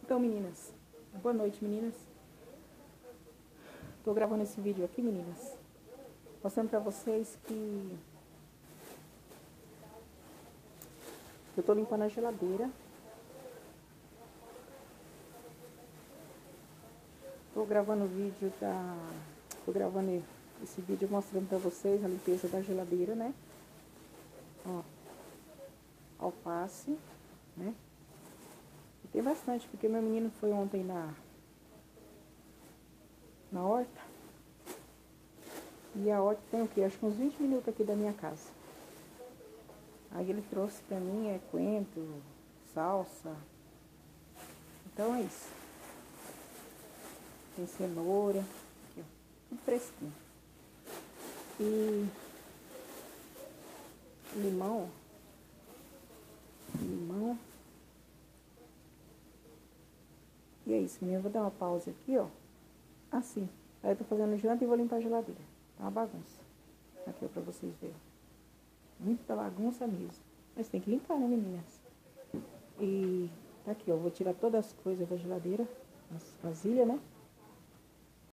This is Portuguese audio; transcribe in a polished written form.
Então, meninas, boa noite, meninas. Tô gravando esse vídeo aqui, meninas, mostrando pra vocês que eu tô limpando a geladeira. Tô gravando esse vídeo mostrando pra vocês a limpeza da geladeira, né? Ó, alface, né? E tem bastante, porque meu menino foi ontem na horta. E a horta tem o quê? Acho que uns 20 minutos aqui da minha casa. Aí ele trouxe pra mim coentro, salsa. Então é isso. Tem cenoura, aqui, ó, tudo fresquinho. E limão, limão. E é isso, menina. Eu vou dar uma pausa aqui, ó. Assim. Aí eu tô fazendo janta e vou limpar a geladeira. Tá uma bagunça. Aqui, ó, pra vocês verem. Muita bagunça mesmo. Mas tem que limpar, né, meninas? E tá aqui, ó. Vou tirar todas as coisas da geladeira. As vasilhas, né?